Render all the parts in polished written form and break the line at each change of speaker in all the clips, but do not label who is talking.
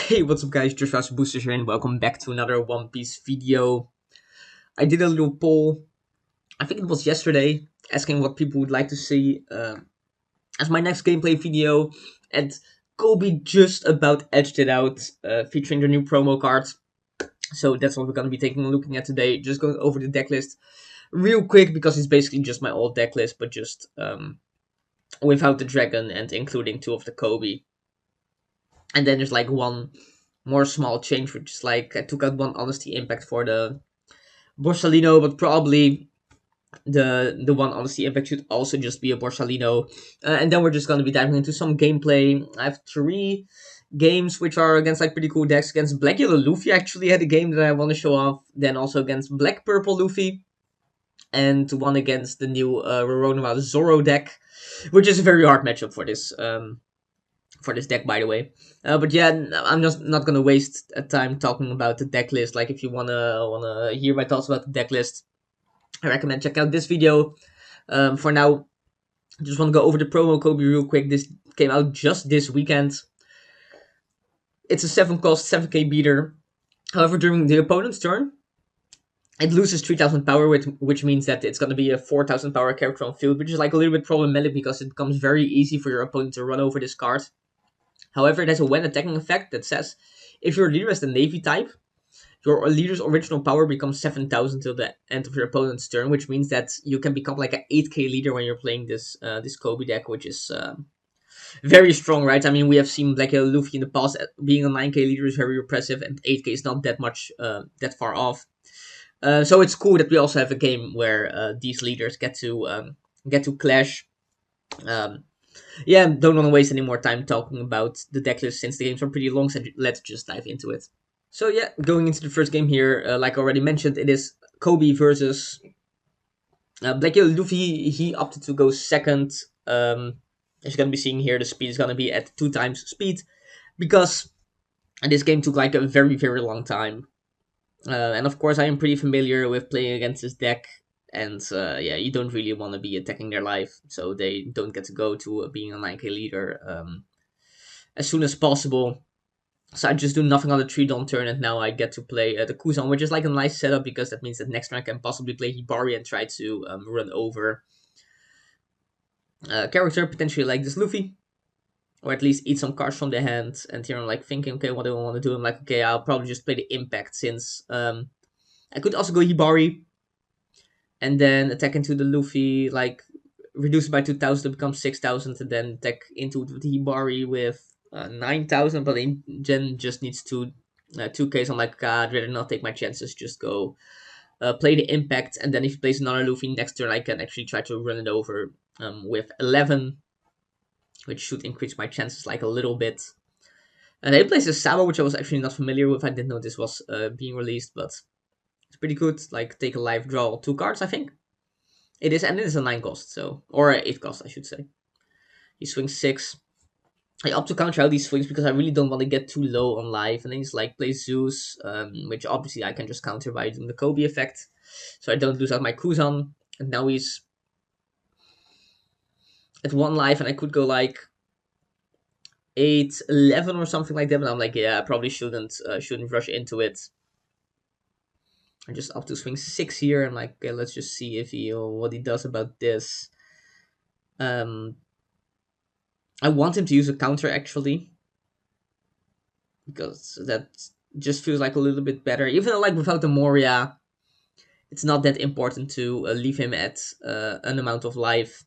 Hey, what's up guys, Joshua Boosters here and welcome back to another One Piece video. I did a little poll, I think it was yesterday, asking what people would like to see as my next gameplay video, and Koby just about edged it out, featuring the new promo cards. So that's what we're going to be looking at today, just going over the deck list real quick, because it's basically just my old deck list, but just without the dragon and including two of the Koby. And then there's like one more small change, which is like I took out one honesty impact for the Borsalino, but probably the one honesty impact should also just be a Borsalino. And then we're just going to be diving into some gameplay. I have three games which are against like pretty cool decks. Against Black Yellow Luffy, actually had a game that I want to show off. Then also against Black Purple Luffy, and one against the new Roronoa Zoro deck, which is a very hard matchup for this deck, by the way. But yeah, I'm just not gonna waste time talking about the deck list. Like, if you wanna hear my thoughts about the deck list, I recommend check out this video. For now, I just want to go over the promo Koby real quick. This came out just this weekend. It's a 7-cost, 7k beater. However, during the opponent's turn, it loses 3000 power, which means that it's going to be a 4000 power character on field, which is like a little bit problematic because it becomes very easy for your opponent to run over this card. However, it has a when attacking effect that says, if your leader has the Navy type, your leader's original power becomes 7000 till the end of your opponent's turn, which means that you can become like an 8k leader when you're playing this Koby deck, which is very strong, right? I mean, we have seen Black Yellow Luffy in the past. Being a 9k leader is very impressive, and 8k is not that much, that far off. So it's cool that we also have a game where these leaders get to clash. Yeah, don't want to waste any more time talking about the deck list since the games are pretty long, so let's just dive into it. So yeah, going into the first game here, like I already mentioned, it is Koby versus Black Yellow Luffy. He opted to go second. As you're going to be seeing here, the speed is going to be at 2 times speed, because this game took like a very, very long time. And of course, I am pretty familiar with playing against this deck, and yeah, you don't really want to be attacking their life, so they don't get to go to being a 9k leader as soon as possible. So I just do nothing on the 3-Dawn turn, and now I get to play the Kuzan, which is like a nice setup, because that means that next turn I can possibly play Hibari and try to run over a character, potentially like this Luffy, or at least eat some cards from the hand. And here I'm like thinking, okay, what do I want to do? I'm like, okay, I'll probably just play the Impact, since I could also go Hibari and then attack into the Luffy, like reduce it by 2000 to become 6000, and then attack into the Hibari with 9000. But Gen just needs 2k, so I'm like, I'd rather not take my chances, just go play the Impact, and then if he plays another Luffy next turn, I can actually try to run it over with 11, which should increase my chances like a little bit. And he plays a Sabo, which I was actually not familiar with. I didn't know this was being released, but it's pretty good. Like, take a life, draw 2 cards, I think. It is, and it is a 9 cost, so, or a 8 cost, I should say. He swings 6. I opt to counter out these swings because I really don't want to get too low on life. And then he's like, play Zeus, which obviously I can just counter by doing the Koby effect, so I don't lose out my Kuzan. And now he's at 1 life, and I could go like 8, 11 or something like that. But I'm like, yeah, I probably shouldn't rush into it. I just up to swing 6 here. I'm like, okay, let's just see if he what he does about this. I want him to use a counter, actually, because that just feels like a little bit better. Even though, like, without the Moria, it's not that important to leave him at an amount of life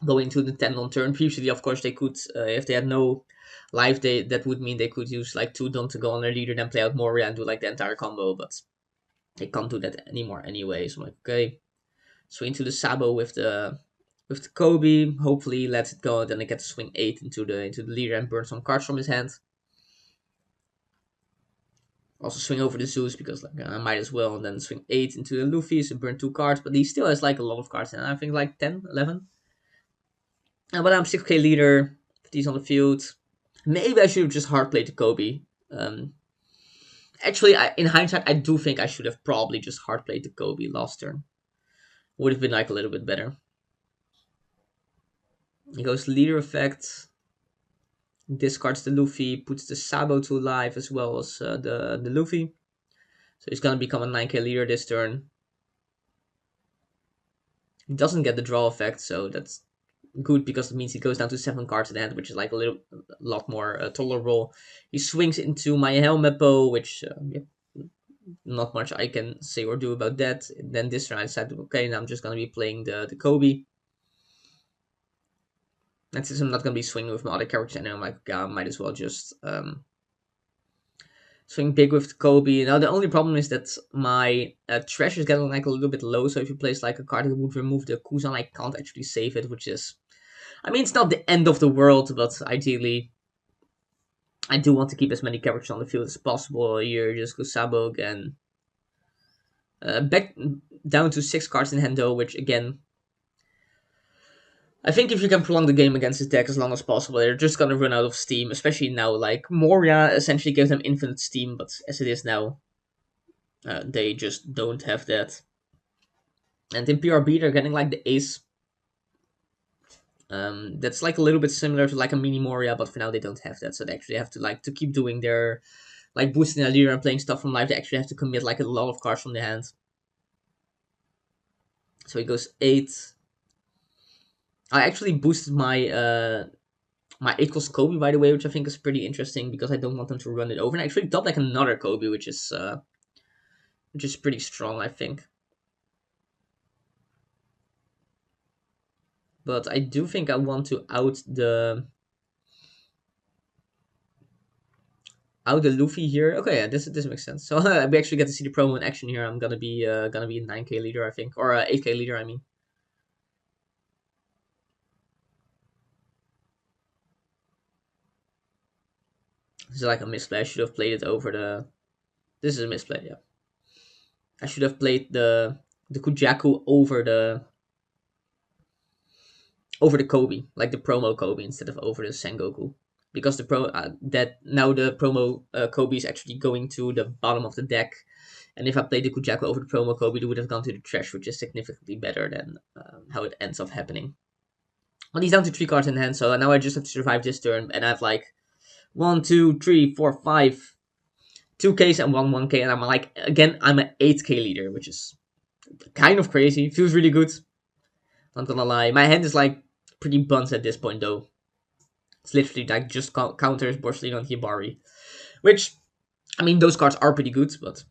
going to the 10 on turn. Previously, of course, they could, if they had no life, that would mean they could use like 2 Don to go on their leader, then play out Moria and do like the entire combo, but they can't do that anymore anyway. So I'm like, okay, swing to the Sabo with the Koby, hopefully lets it go, and then I get to swing 8 into the leader and burn some cards from his hand. Also swing over the Zeus, because like I might as well, and then swing 8 into the Luffy, so burn 2 cards, but he still has like a lot of cards, and I think like 10, 11. But I'm 6k leader, if he's on the field. Maybe I should have just hard played the Koby. Actually, in hindsight, I do think I should have probably just hard played the Koby last turn. Would have been like a little bit better. He goes leader effect. discards the Luffy, puts the Sabo to life as well as the Luffy. So he's gonna become a 9k leader this turn. He doesn't get the draw effect, so that's good because it means he goes down to 7 cards in hand, which is like a lot more tolerable. He swings into my Helmeppo, which not much I can say or do about that. And then this turn I decided, okay, now I'm just gonna be playing the Koby. And since I'm not gonna be swinging with my other characters, and I'm like, yeah, I might as well just swing big with the Koby. Now the only problem is that my trash is getting like a little bit low. So if you place like a card that would remove the Kuzan, I can't actually save it, which is, I mean, it's not the end of the world, but ideally, I do want to keep as many characters on the field as possible. Here, just go Sabo again. Back down to 6 cards in hand though, which again, I think if you can prolong the game against this deck as long as possible, they're just gonna run out of steam, especially now. Like, Moria essentially gives them infinite steam, but as it is now, they just don't have that. And in PRB, they're getting like the ace. That's like a little bit similar to like a mini Moria, but for now they don't have that, so they actually have to like to keep doing their like boosting their leader and playing stuff from life. They actually have to commit like a lot of cards from the hand. So he goes 8. I actually boosted my 8 cost Koby, by the way, which I think is pretty interesting because I don't want them to run it over. And I actually dubbed like another Koby, which is pretty strong, I think. But I do think I want to out the Luffy here. Okay, yeah, this makes sense. So we actually get to see the promo in action here. I'm gonna be a 9k leader, I think, or 8k leader, I mean. This is like a misplay. I should have played it over the. This is a misplay, yeah. I should have played the Kujaku over the Koby, like the promo Koby instead of over the Sengoku. Because the promo Koby is actually going to the bottom of the deck, and if I played the Kujaku over the promo Koby, it would have gone to the trash, which is significantly better than how it ends up happening. But he's down to 3 cards in hand, so now I just have to survive this turn, and I have like 1, 2, 3, 4, 5, 2Ks and 1K, and I'm like, again, I'm an 8K leader, which is kind of crazy. Feels really good. Not gonna lie. My hand is like pretty buns at this point, though. It's literally like just counters Borsellino and Hibari. Which, I mean, those cards are pretty good, but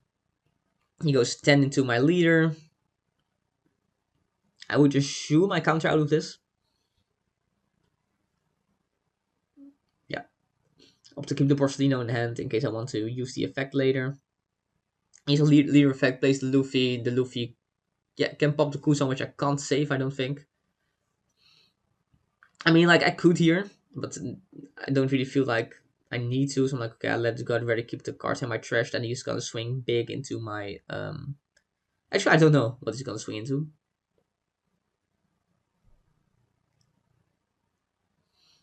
he goes 10 into my leader. I would just shoot my counter out of this. Yeah. Up to keep the Borsellino in hand in case I want to use the effect later. He's a leader effect, plays the Luffy. The Luffy can pop the Kusan, which I can't save, I don't think. I mean, like, I could here, but I don't really feel like I need to. So I'm like, okay, I'll let the god ready keep the cards in my trash. Then he's gonna swing big into my. Actually, I don't know what he's gonna swing into.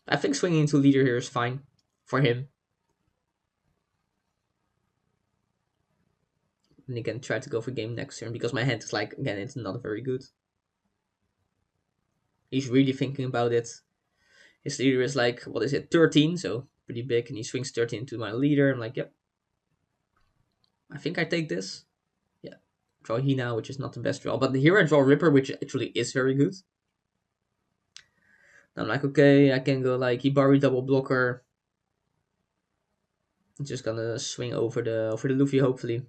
I think swinging into leader here is fine for him. And he can try to go for game next turn because my hand is like, again, it's not very good. He's really thinking about it. His leader is like, what is it, 13, so pretty big, and he swings 13 into my leader. I'm like, yep. I think I take this. Yeah. Draw Hina, which is not the best draw. But here I draw Ripper, which actually is very good. I'm like, okay, I can go like Hibari double blocker. I'm just gonna swing over the Luffy, hopefully.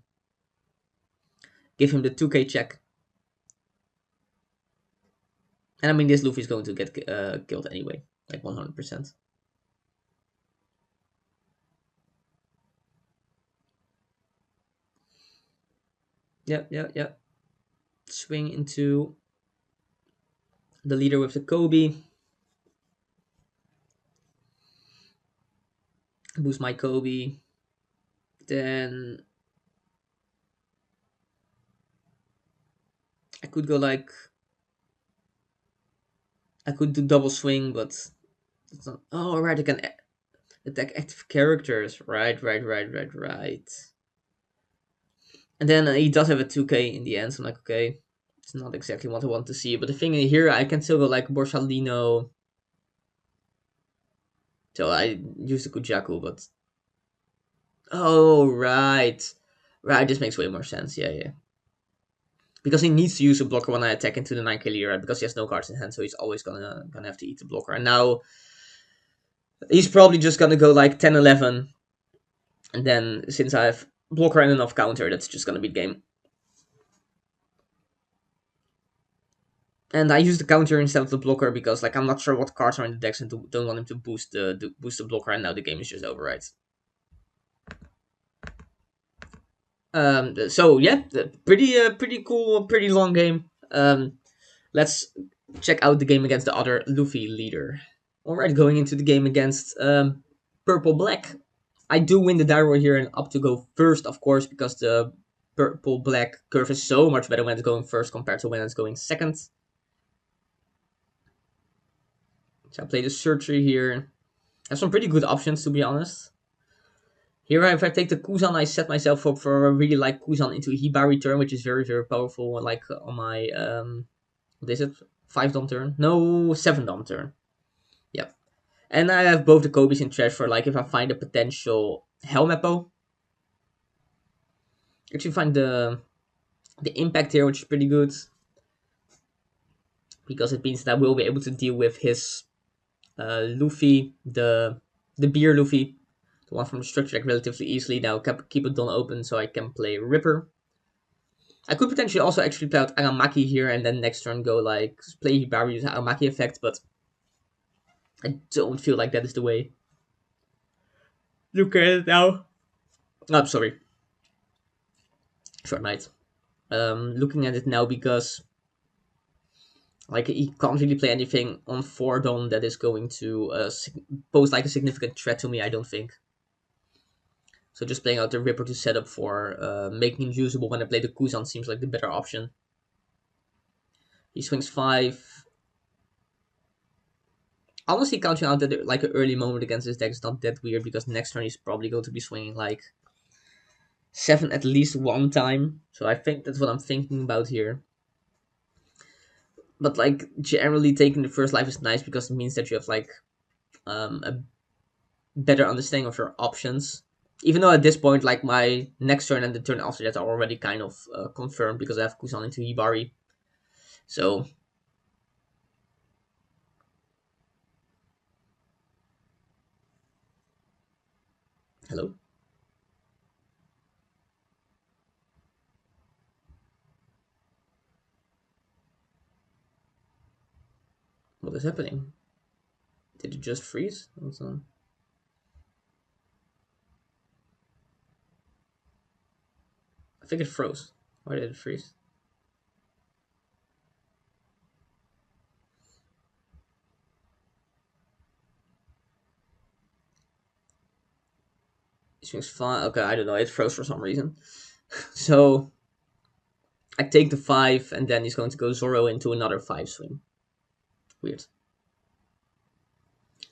Give him the 2k check. And I mean, this Luffy is going to get killed anyway, like 100%. Yeah. Swing into the leader with the Koby. Boost my Koby. Then I could go like, I could do double swing, but it's not. Oh, right, I can attack active characters. Right. And then he does have a 2k in the end, so I'm like, okay, it's not exactly what I want to see. But the thing here, I can still go like Borsalino So I used the Kujaku, but oh right, right. This makes way more sense. Yeah, yeah. Because he needs to use a blocker when I attack into the 9k leader, right? Because he has no cards in hand, so he's always gonna have to eat the blocker. And now he's probably just gonna go like 10-11, and then since I have blocker and enough counter, that's just gonna be the game. And I use the counter instead of the blocker because like I'm not sure what cards are in the decks and don't want him to boost the blocker. And now the game is just over, right? So yeah, pretty cool, pretty long game. Let's check out the game against the other Luffy leader. Alright, going into the game against Purple Black. I do win the die roll here and up to go first, of course, because the Purple Black curve is so much better when it's going first compared to when it's going second. So I play the Searcher here. I have some pretty good options, to be honest. Here, if I take the Kuzan, I set myself up for a really like Kuzan into Hibari turn, which is very, very powerful. Like on my, what is it? 5 Dom turn? No, 7 Dom turn. Yep. And I have both the Kobys in trash for like if I find a potential Helmeppo. Actually find the impact here, which is pretty good. Because it means that I will be able to deal with his Luffy, the beer Luffy, the one from the structure deck relatively easily. Now keep it Don open so I can play Ripper. I could potentially also actually play out Aramaki here and then next turn go like play Hibari use Aramaki effect, but I don't feel like that is the way. Look at it now. Oh, sorry. Short Night. Looking at it now because like he can't really play anything on 4 Don that is going to pose like a significant threat to me, I don't think. So just playing out the Ripper to set up for making him usable when I play the Kuzan seems like the better option. He swings 5. Honestly, counting out that like an early moment against this deck is not that weird because next turn he's probably going to be swinging like 7 at least one time. So I think that's what I'm thinking about here. But like generally taking the first life is nice because it means that you have like a better understanding of your options. Even though at this point, like my next turn and the turn after that are already kind of confirmed because I have Kuzan into Hibari. So hello. What is happening? Did it just freeze? I think it froze. Why did it freeze? It swings 5. Okay, I don't know. It froze for some reason. So I take the 5, and then he's going to go Zoro into another 5 swing. Weird.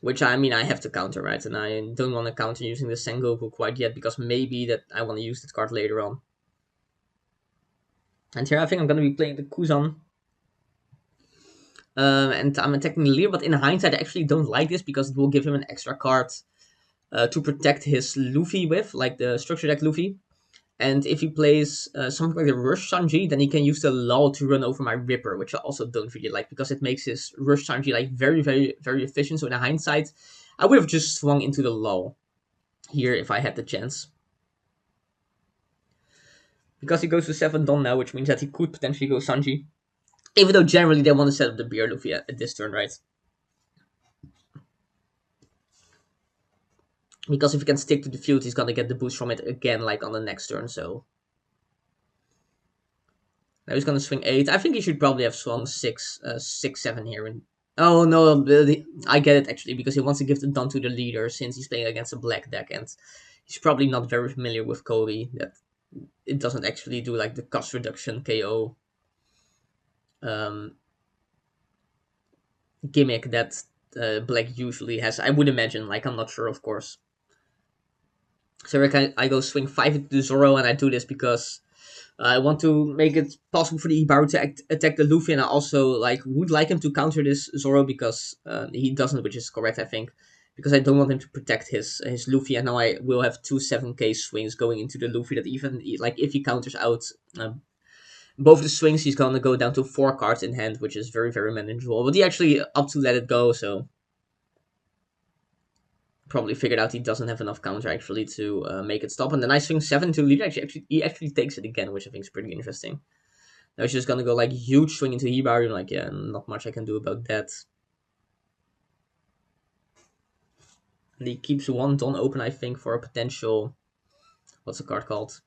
Which I mean, I have to counter, right? And I don't want to counter using the Sengoku quite yet because maybe that I want to use that card later on. And here I think I'm going to be playing the Kuzan. And I'm attacking the leader, but in hindsight, I actually don't like this because it will give him an extra card to protect his Luffy with, like the structure deck Luffy. And if he plays something like the Rush Sanji, then he can use the lull to run over my Ripper, which I also don't really like because it makes his Rush Sanji like very, very, very efficient. So in hindsight, I would have just swung into the lull here if I had the chance. Because he goes to 7 Don now, which means that he could potentially go Sanji. Even though generally they want to set up the beer Luffy at this turn, right? Because if he can stick to the field, he's gonna get the boost from it again, like on the next turn, so. Now he's gonna swing 8. I think he should probably have swung 6, 7 here. Oh no, I get it actually, because he wants to give the Don to the leader since he's playing against a black deck, and he's probably not very familiar with Koby, that it doesn't actually do like the cost reduction KO gimmick that black usually has. I would imagine, like I'm not sure, of course. So I go swing 5 into the Zoro, and I do this because I want to make it possible for the Hibari to attack the Luffy, and I also would like him to counter this Zoro because he doesn't, which is correct, I think. because I don't want him to protect his Luffy, and now I will have two 7k swings going into the Luffy that even like if he counters out both the swings, he's gonna go down to 4 cards in hand, which is very, very manageable. But he actually opted to let it go, so probably figured out he doesn't have enough counter actually to make it stop. And then I swing 7 to lead. He actually takes it again, which I think is pretty interesting. Now he's just gonna go like huge swing into Hibari. Like, yeah, not much I can do about that. And he keeps one Don open, I think, for a potential. What's the card called?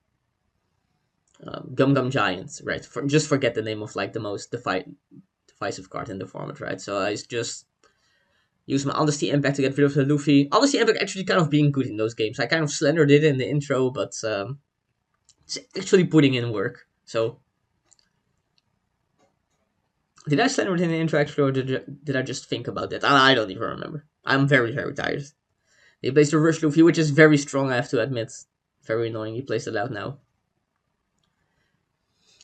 Gum Gum Giant, right? Just forget the name of like the most divisive card in the format, right? So I just use my Honesty Impact to get rid of the Luffy. Honesty Impact actually kind of being good in those games. I kind of slendered it in the intro, but it's actually putting in work. So, did I slender it in the intro actually, or did I just think about that? I don't even remember. I'm very, very tired. He plays the Rush Luffy, which is very strong, I have to admit. Very annoying. He plays it out now.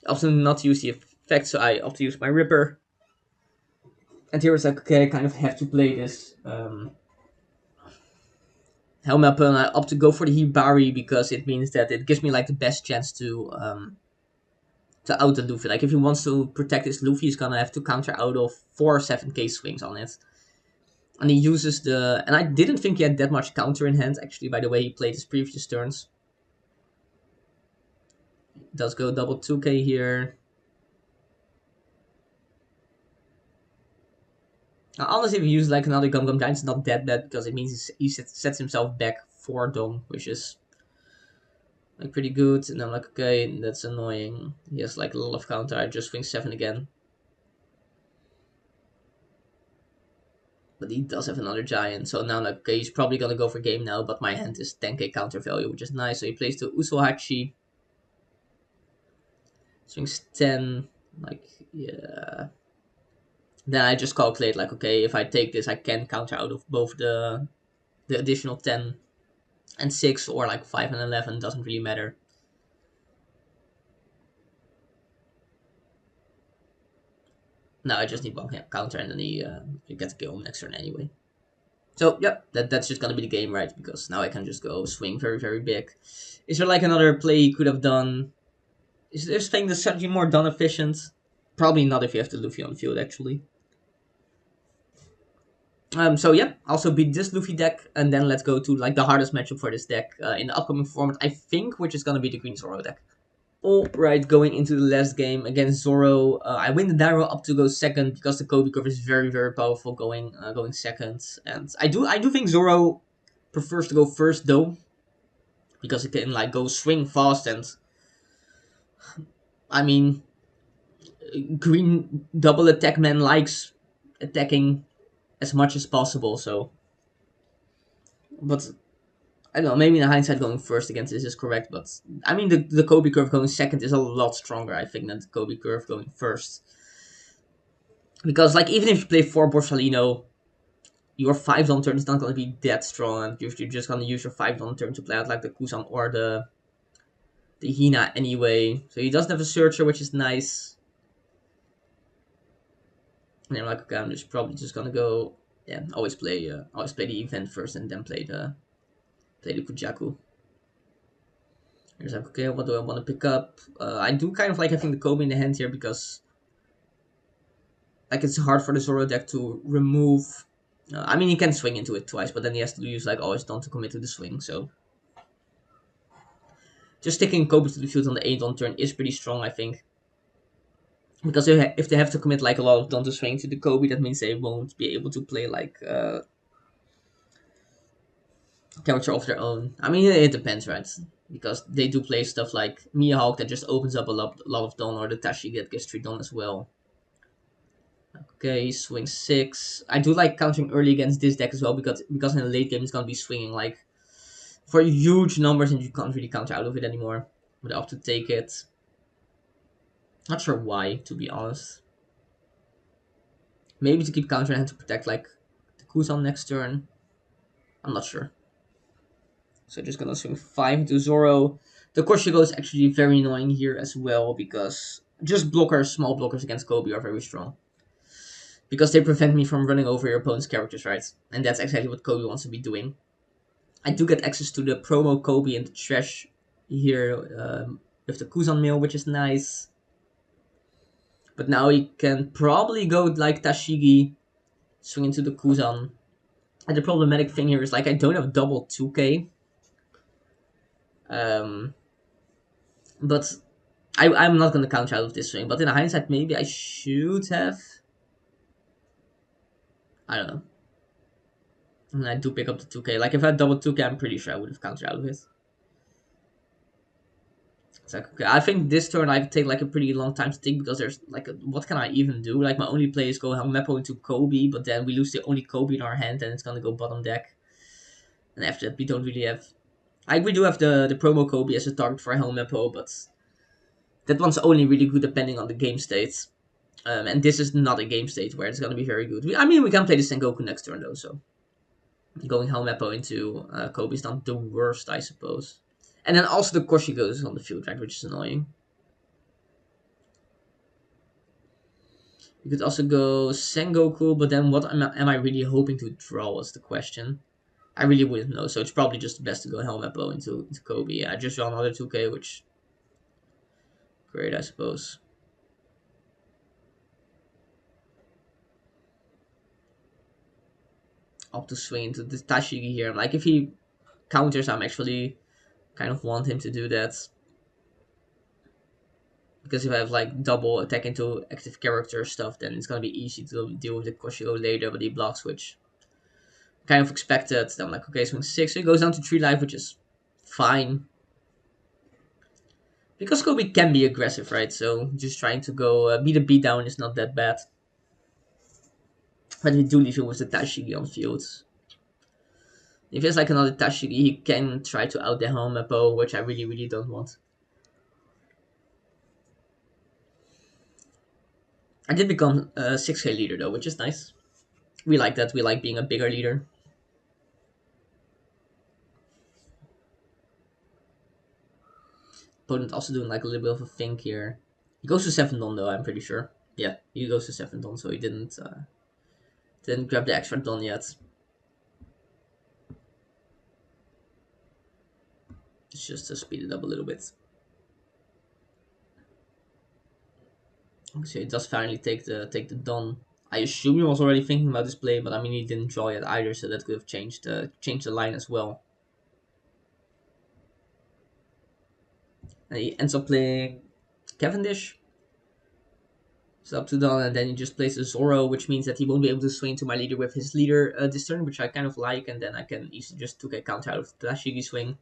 I often not use the effect, so I opt to use my Ripper. And here it's like, okay, I kind of have to play this Helm up, and I opt to go for the Hibari because it means that it gives me like the best chance to out the Luffy. Like if he wants to protect his Luffy, he's gonna have to counter out of 4 7k swings on it. And he uses the... And I didn't think he had that much counter in hand, actually, by the way he played his previous turns. He does go double 2k here. Now, honestly, if he uses like another Gum Gum Giant, it's not that bad, because it means he sets himself back 4 Dong, which is like pretty good. And I'm like, okay, that's annoying. He has like a lot of counter. I just swing 7 again. But he does have another giant, so now like, okay, he's probably gonna go for game now, but my hand is 10k counter value, which is nice. So he plays to Usohachi. Swings 10, like, yeah. Then I just calculate, like, okay, if I take this, I can counter out of both the additional 10 and 6, or like 5 and 11, doesn't really matter. Now I just need one counter, and then he gets a kill next turn anyway. So, yeah, that's just gonna be the game, right? Because now I can just go swing very, very big. Is there like another play he could have done? Is this thing the strategy more done efficient? Probably not if you have the Luffy on the field, actually. So yeah, also beat this Luffy deck, and then let's go to like the hardest matchup for this deck in the upcoming format, I think, which is gonna be the Green Zoro deck. Alright, going into the last game against Zoro, I win the Dairo up to go second because the Koby curve is very, very powerful going second, and I do think Zoro prefers to go first though, because it can like go swing fast, and I mean, Green double attack man likes attacking as much as possible, so. But I don't know, maybe in hindsight going first against this is correct, but I mean the Koby curve going second is a lot stronger, I think, than the Koby curve going first. Because like even if you play 4 Borsalino, your 5 on turn is not gonna be that strong, and you're just gonna use your 5 on turn to play out like the Kusan or the Hina anyway. So he doesn't have a searcher, which is nice. And I'm like, okay, I'm just probably just gonna go, yeah, always play the event first and then play the Kujaku. Here's like, okay, what do I want to pick up? I do kind of like having the Kobe in the hand here because like it's hard for the Zoro deck to remove. I mean, he can swing into it twice, but then he has to use like always done to commit to the swing. So just sticking Kobe to the field on the 8 on turn is pretty strong, I think. Because if they have to commit like a lot of Don to swing to the Kobe, that means they won't be able to play like character of their own. I mean, it depends, right? Because they do play stuff like Mihawk that just opens up a lot of Don, or the Tashi that gives 3 Don as well. Okay, swing 6. I do like countering early against this deck as well, because in the late game it's gonna be swinging like for huge numbers and you can't really counter out of it anymore. But I have to take it. Not sure why, to be honest. Maybe to keep countering and to protect like the Kuzan next turn. I'm not sure. So just gonna swing 5 into Zoro. The Koshiro is actually very annoying here as well, because just small blockers against Kobe are very strong. because they prevent me from running over your opponent's characters, right? And that's exactly what Koby wants to be doing. I do get access to the promo Koby and the trash here with the Kuzan mail, which is nice. But now he can probably go like Tashigi, swing into the Kuzan. And the problematic thing here is like I don't have double 2k. But I'm not gonna counter out of this swing. But in hindsight, maybe I should have. I don't know. And I do pick up the 2k. Like if I had double 2k, I'm pretty sure I would have countered out of it. It's like, okay, I think this turn I take like a pretty long time to think because there's like, what can I even do? Like my only play is go Helmeppo into Koby, but then we lose the only Koby in our hand and it's gonna go bottom deck. And after that, we don't really have. We do have the promo Koby as a target for Helmeppo, but that one's only really good depending on the game state. And this is not a game state where it's gonna be very good. I mean, we can play the Sengoku next turn though, so going Helmeppo into Koby is not the worst, I suppose. And then also the Koshi goes on the field, right, which is annoying. You could also go Sengoku, but then what am I really hoping to draw was the question. I really wouldn't know, so it's probably just best to go Helmeppo into Koby. I just draw another 2k, which great, I suppose. Up to swing into the Tashigi here. Like if he counters, I'm actually kind of want him to do that. Because if I have like double attack into active character stuff, then it's gonna be easy to deal with the Koshiro later, but he blocks, which kind of expected. Then I'm like, okay, swing 6. So he goes down to 3 life, which is fine. Because Koby can be aggressive, right? So just trying to go beat a beat down is not that bad. But we do leave him with the Tashigi on field. If he has like another Tashigi, he can try to out the Helmeppo, which I really, really don't want. I did become a 6k leader though, which is nice. We like that. We like being a bigger leader. Opponent also doing like a little bit of a think here. He goes to 7 Don though, I'm pretty sure. Yeah, he goes to 7 Don, so he didn't grab the extra Don yet. It's just to speed it up a little bit. So he does finally take the Don. I assume he was already thinking about this play, but I mean he didn't draw yet either, so that could have changed the line as well. And he ends up playing Cavendish. So up to Don, and then he just plays a Zoro, which means that he won't be able to swing to my leader with his leader this turn, which I kind of like, and then I can easily just 2k counter out of the Tashigi swing.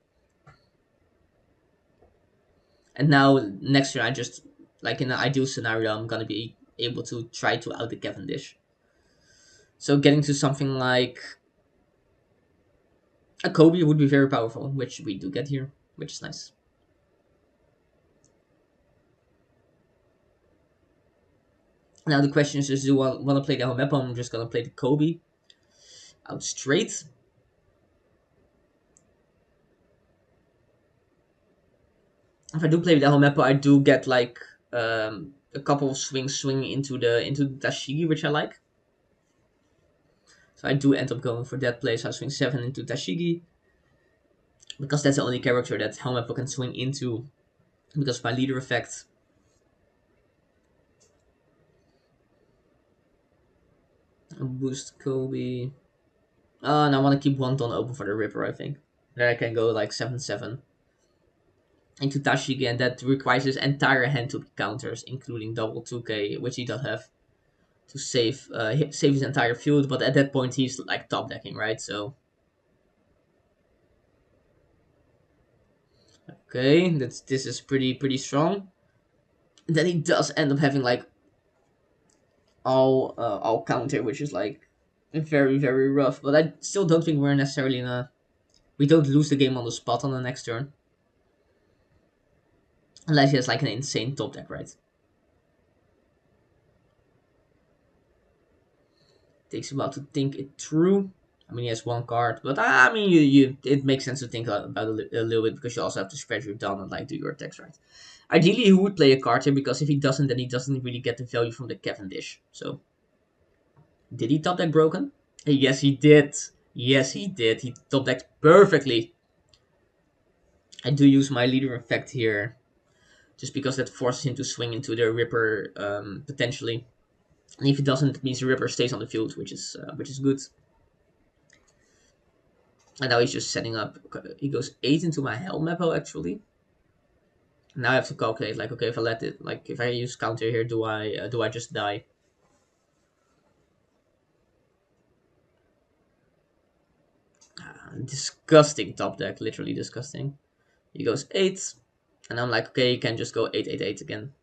And now next turn I just, like in an ideal scenario, I'm gonna be able to try to out the Cavendish. So getting to something like a Koby would be very powerful, which we do get here, which is nice. Now the question is just, do I want to play the Helmeppo? I'm just gonna play the Koby out straight. If I do play with the Helmeppo, I do get like a couple of swings swinging into the Tashigi, which I like. So I do end up going for that play. So I swing 7 into Tashigi, because that's the only character that Helmeppo can swing into because of my leader effect. Boost Koby. And I want to keep 1 ton open for the Ripper, I think. Then I can go like 7-7 into Tashigi, and that requires his entire hand to be counters, including double 2k, which he does have to save his entire field. But at that point, he's like top decking, right? So okay, this is pretty strong. And then he does end up having like all counter, which is like very rough. But I still don't think we're necessarily in a. We don't lose the game on the spot on the next turn. Unless he has like an insane top deck, right? Takes a while to think it through. I mean, he has 1 card, but I mean, it makes sense to think about a little bit because you also have to spread your down and like do your attacks right. Ideally, he would play a card here because if he doesn't, then he doesn't really get the value from the Cavendish. So Did he top deck broken? Yes, he did. Yes, he did. He top decked perfectly. I do use my leader effect here, just because that forces him to swing into the Ripper potentially. And if he doesn't, it means the Ripper stays on the field, which is good. And now he's just setting up. He goes 8 into my Hell Mappo actually. Now I have to calculate, like, okay, if I let it, like, if I use counter here, do I just die? Disgusting top deck, literally disgusting. He goes 8, and I'm like, okay, you can just go 8 8 8 again.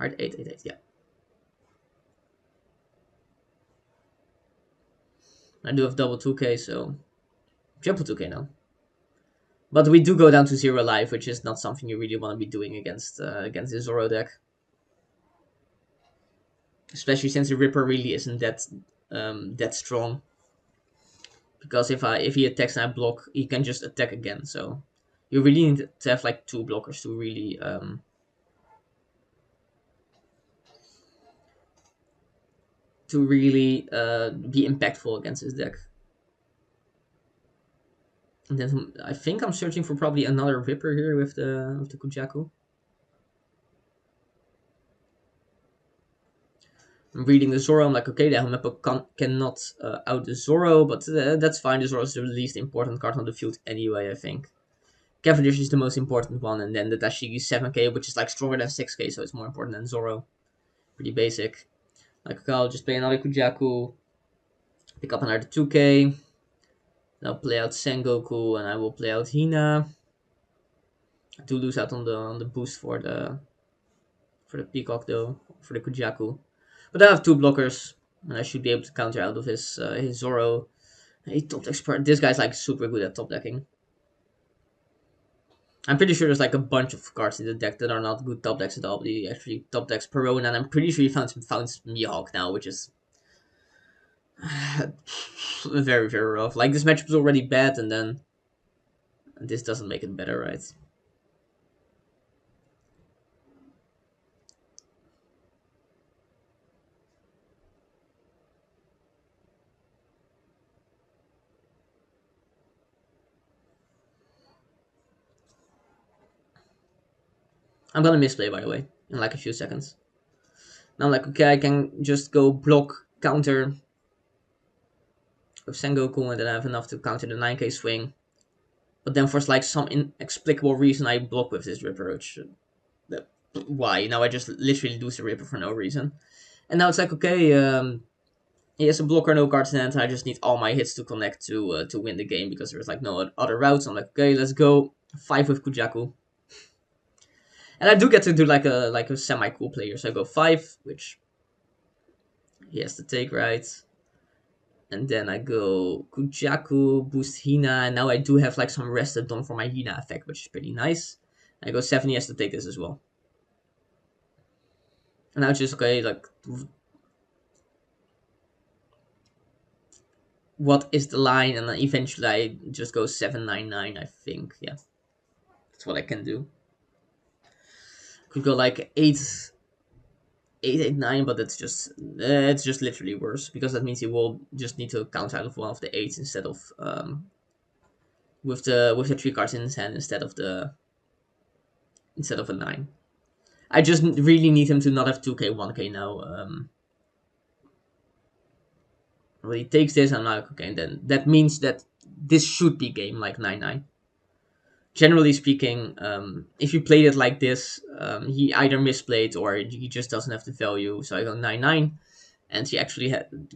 Alright, 8 8 8, yeah. I do have double 2k, so triple 2k now. But we do go down to 0 life, which is not something you really want to be doing against the Zoro deck. Especially since the Ripper really isn't that strong. Because if he attacks and I block, he can just attack again. So you really need to have like 2 blockers to really be impactful against his deck. And then I think I'm searching for probably another Ripper here with the Kujaku. I'm reading the Zoro. I'm like, okay, the Helmeppo cannot out the Zoro, but that's fine. The Zoro is the least important card on the field anyway, I think. Cavendish is the most important one, and then the Dashigi 7k, which is like stronger than 6k, so it's more important than Zoro. Pretty basic. Like, okay, I'll just play another Kujaku, pick up another 2k. I'll play out Sengoku, and I will play out Hina. I do lose out on the boost for the Peacock though, for the Kujaku. But I have 2 blockers, and I should be able to counter out of his Zoro. He top decks. This guy's like super good at top decking. I'm pretty sure there's like a bunch of cards in the deck that are not good top decks at all, but he actually top decks Perona, and I'm pretty sure he found Mihawk now, which is very, very rough. Like, this matchup is already bad, and then this doesn't make it better, right? I'm gonna misplay, by the way, in like a few seconds. Now I'm like, okay, I can just go block, counter with Sengoku, and then I have enough to counter the 9k swing. But then for like some inexplicable reason, I block with this Ripper, which... why? Now I just literally lose the Ripper for no reason. And now it's like, okay, he has a blocker, no cards in hand, I just need all my hits to connect to win the game, because there's like no other routes. I'm like, okay, let's go 5 with Kujaku. And I do get to do like a semi-cool player, so I go 5, which he has to take, right? And then I go Kujaku, boost Hina, and now I do have like some rested done for my Hina effect, which is pretty nice. I go 7, he has to take this as well. And now it's just, okay, like, what is the line? And then eventually I just go 799, I think. Yeah, that's what I can do. Could go like 889, but that's just it's just literally worse, because that means he will just need to count out of one of the 8s instead of with the 3 cards in his hand instead of a 9. I just really need him to not have 2k 1k now. When he takes this, I'm like, okay, then that means that this should be game like 9-9. Generally speaking, if you played it like this, he either misplayed or he just doesn't have the value. So I go 9-9, and he actually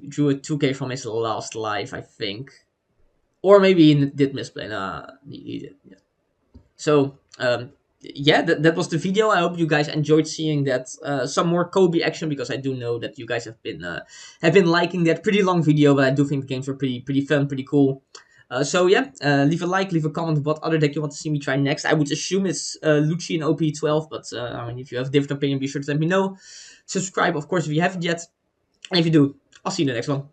drew a 2k from his last life, I think. Or maybe he did misplay. Nah, he did. Yeah. So, yeah, that was the video. I hope you guys enjoyed seeing that, some more Koby action, because I do know that you guys have been liking that pretty long video, but I do think the games were pretty fun, pretty cool. So yeah, leave a like, leave a comment what other deck you want to see me try next. I would assume it's Lucci and OP12, but I mean, if you have a different opinion, be sure to let me know. Subscribe, of course, if you haven't yet. And if you do, I'll see you in the next one.